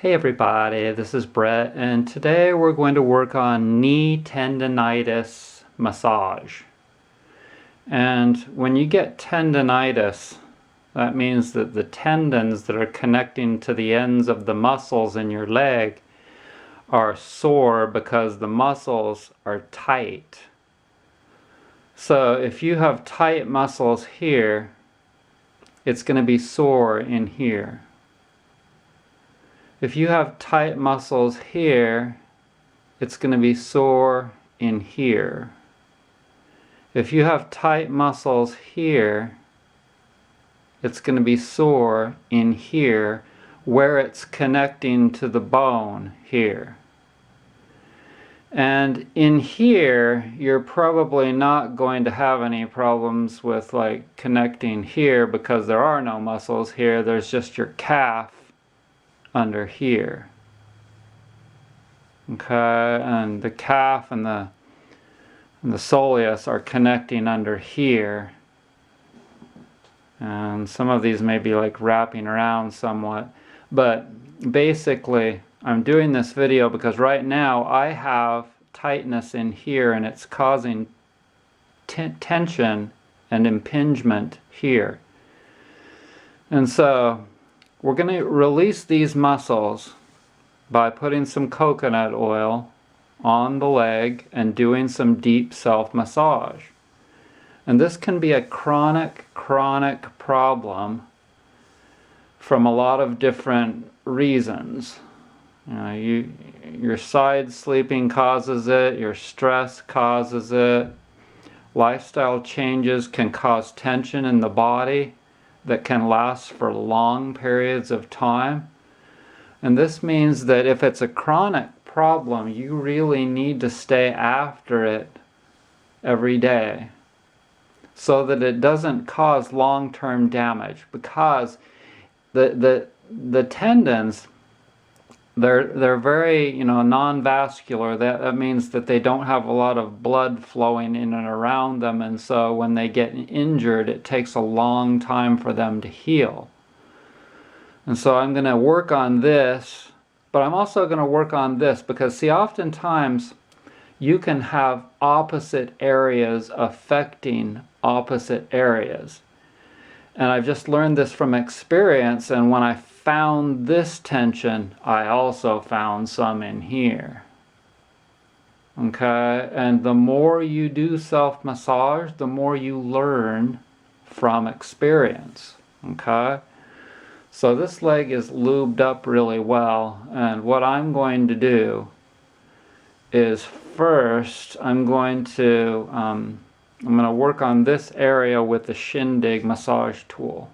Hey everybody, this is Brett, and today we're going to work on knee tendonitis massage. And when you get tendonitis, that means that the tendons that are connecting to the ends of the muscles in your leg are sore because the muscles are tight. So if you have tight muscles here, it's going to be sore in here. If you have tight muscles here, it's going to be sore in here. If you have tight muscles here, it's going to be sore in here where it's connecting to the bone here. And in here, you're probably not going to have any problems with like connecting here because there are no muscles here. There's just your calf under here. Okay, and the calf and the soleus are connecting under here. And some of these may be like wrapping around somewhat. But basically, I'm doing this video because right now I have tightness in here and it's causing tension and impingement here. And so we're going to release these muscles by putting some coconut oil on the leg and doing some deep self-massage. And this can be a chronic problem from a lot of different reasons. You know, your side sleeping causes it, your stress causes it, lifestyle changes can cause tension in the body that can last for long periods of time. And this means that if it's a chronic problem, you really need to stay after it every day so that it doesn't cause long-term damage, because the tendons, they're very, non-vascular. That means that they don't have a lot of blood flowing in and around them, and so when they get injured, it takes a long time for them to heal. And so I'm going to work on this, but I'm also going to work on this because, see, oftentimes you can have opposite areas affecting opposite areas. And I've just learned this from experience, and when I found this tension, I also found some in here. Okay? And the more you do self-massage, the more you learn from experience. Okay? So this leg is lubed up really well, and what I'm going to do is first I'm going to work on this area with the Shindig massage tool.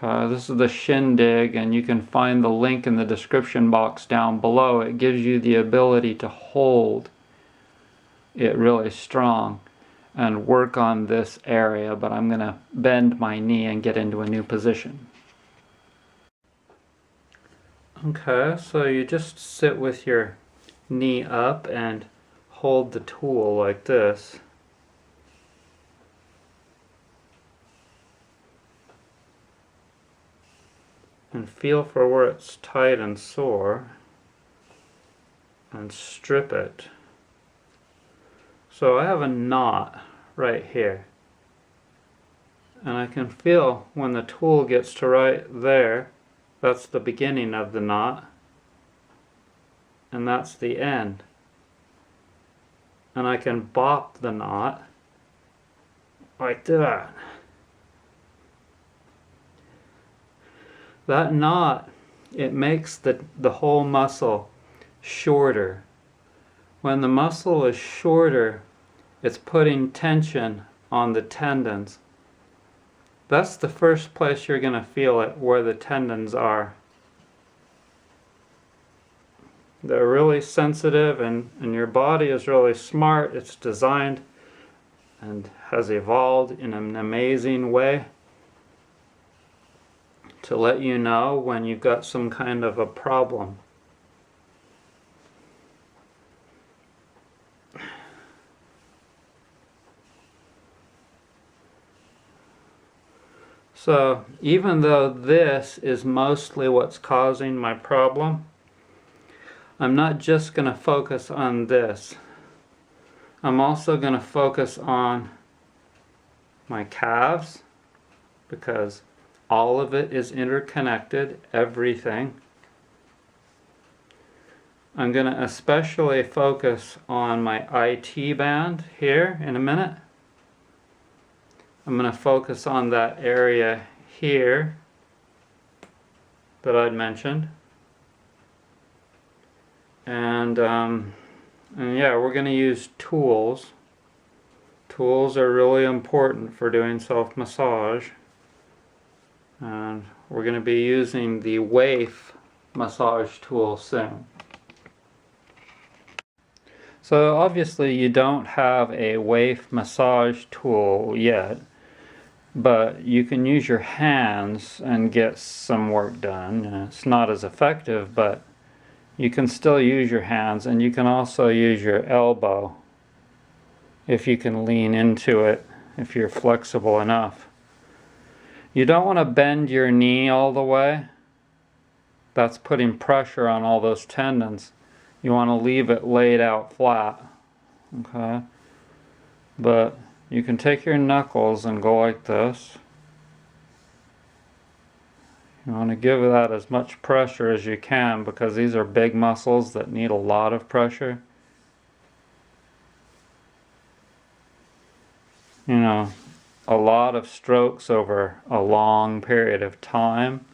Okay, this is the Shindig, and you can find the link in the description box down below. It gives you the ability to hold it really strong and work on this area, but I'm going to bend my knee and get into a new position. Okay, so you just sit with your knee up and hold the tool like this. And feel for where it's tight and sore and strip it. So I have a knot right here, and I can feel when the tool gets to right there, that's the beginning of the knot, and that's the end. And I can bop the knot like that. That knot, it makes the whole muscle shorter. When the muscle is shorter, it's putting tension on the tendons. That's the first place you're going to feel it, where the tendons are. They're really sensitive, and your body is really smart. It's designed and has evolved in an amazing way to let you know when you've got some kind of a problem. So even though this is mostly what's causing my problem, I'm not just going to focus on this. I'm also going to focus on my calves, because all of it is interconnected, everything. I'm going to especially focus on my IT band here in a minute. I'm going to focus on that area here that I'd mentioned. And yeah, we're going to use tools. Tools are really important for doing self-massage. And we're going to be using the WAIF massage tool soon. So obviously you don't have a WAIF massage tool yet, but you can use your hands and get some work done. It's not as effective, but you can still use your hands, and you can also use your elbow if you can lean into it, if you're flexible enough. You don't want to bend your knee all the way. That's putting pressure on all those tendons. You want to leave it laid out flat. Okay? But you can take your knuckles and go like this. You want to give that as much pressure as you can, because these are big muscles that need a lot of pressure. You know, a lot of strokes over a long period of time.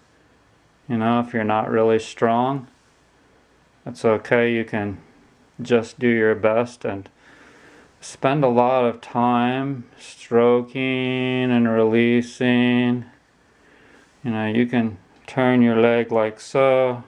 You know, if you're not really strong, that's okay. You can just do your best and spend a lot of time stroking and releasing. You know, you can turn your leg like so.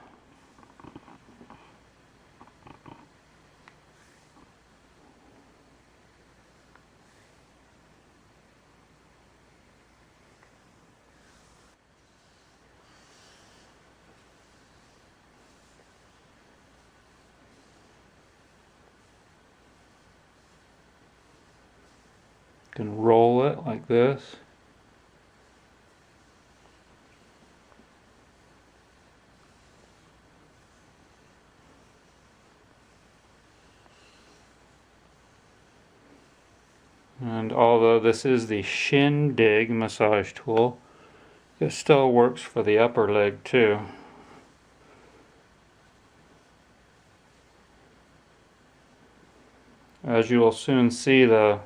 You can roll it like this. And although this is the Shindig massage tool, it still works for the upper leg too. As you will soon see, the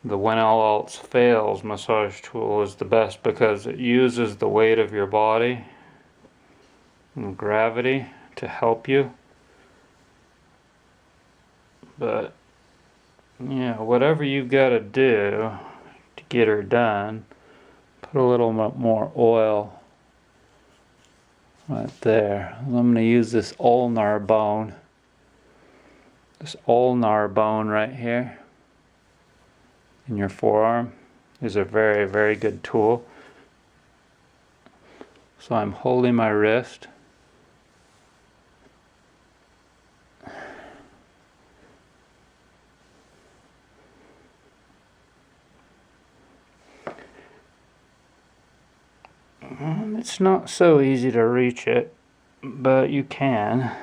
when all else fails massage tool is the best, because it uses the weight of your body and gravity to help you. But yeah, whatever you gotta do to get her done, put a little more oil right there. I'm gonna use this ulnar bone. This ulnar bone right here in your forearm is a very, very good tool. So I'm holding my wrist. It's not so easy to reach it, but you can.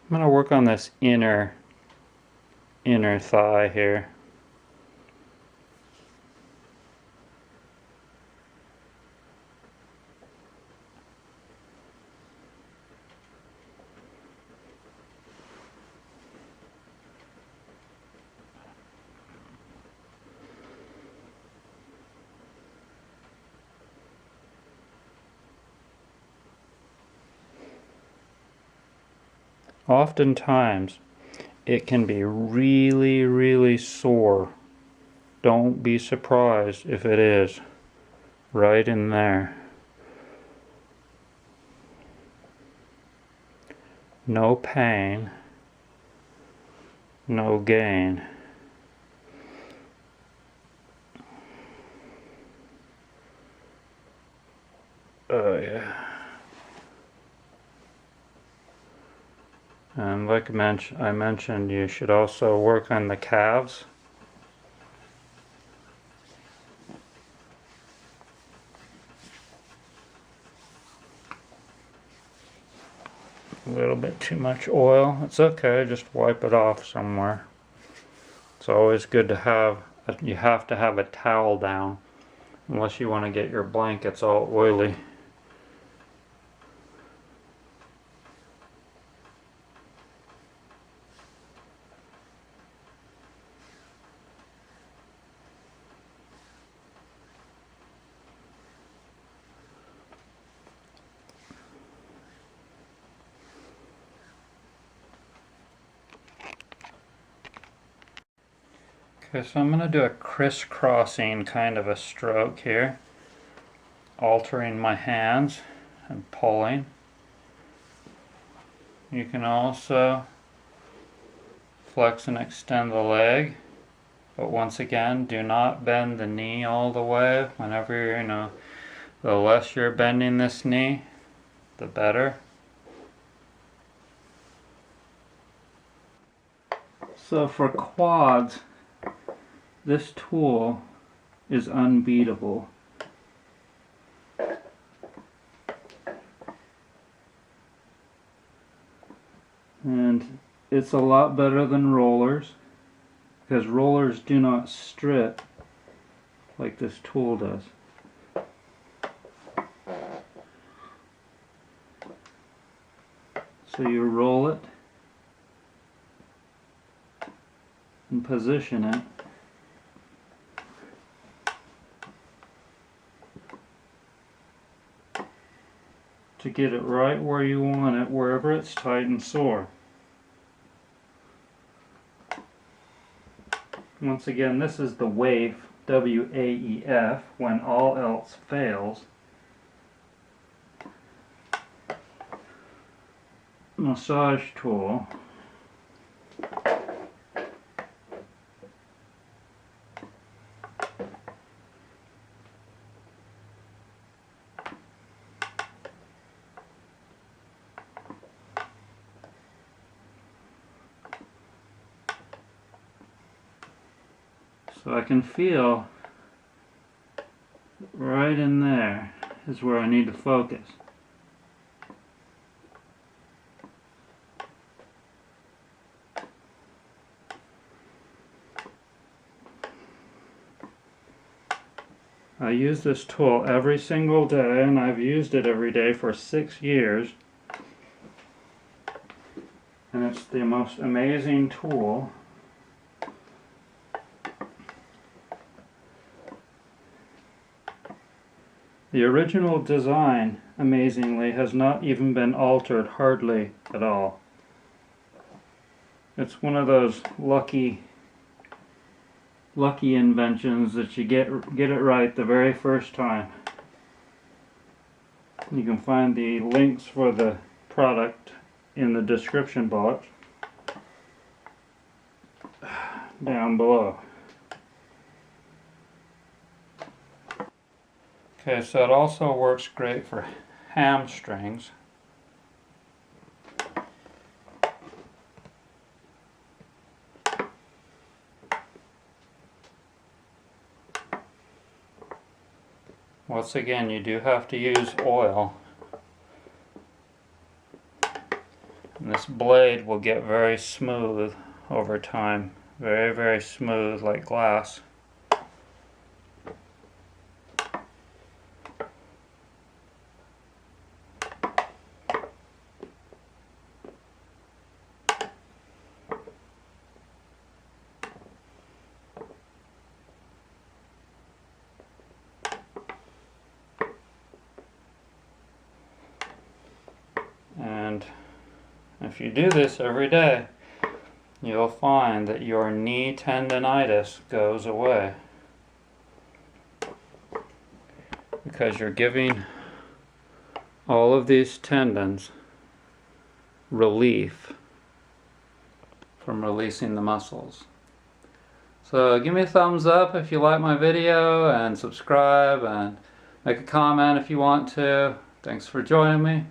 I'm going to work on this inner thigh here. Oftentimes, it can be really, really sore. Don't be surprised if it is. Right in there. No pain, no gain. Oh yeah. And like I mentioned, you should also work on the calves. A little bit too much oil. It's okay, just wipe it off somewhere. It's always good to have, you have to have a towel down, unless you want to get your blankets all oily. Okay, so I'm going to do a crisscrossing kind of a stroke here, altering my hands and pulling. You can also flex and extend the leg, but once again, do not bend the knee all the way. Whenever you're, the less you're bending this knee, the better. So for quads, this tool is unbeatable. And it's a lot better than rollers, because rollers do not strip like this tool does. So you roll it and position it. To get it right where you want it, wherever it's tight and sore. Once again, this is the WAEF, W-A-E-F, when all else fails. Massage tool. So I can feel right in there is where I need to focus. I use this tool every single day, and I've used it every day for 6 years. And it's the most amazing tool. The original design, amazingly, has not even been altered hardly at all. It's one of those lucky inventions that you get it right the very first time. You can find the links for the product in the description box down below. Okay, so it also works great for hamstrings. Once again, you do have to use oil. And this blade will get very smooth over time. Very, very smooth, like glass. And if you do this every day, you'll find that your knee tendonitis goes away, because you're giving all of these tendons relief from releasing the muscles. So give me a thumbs up if you like my video, and subscribe, and make a comment if you want to. Thanks for joining me.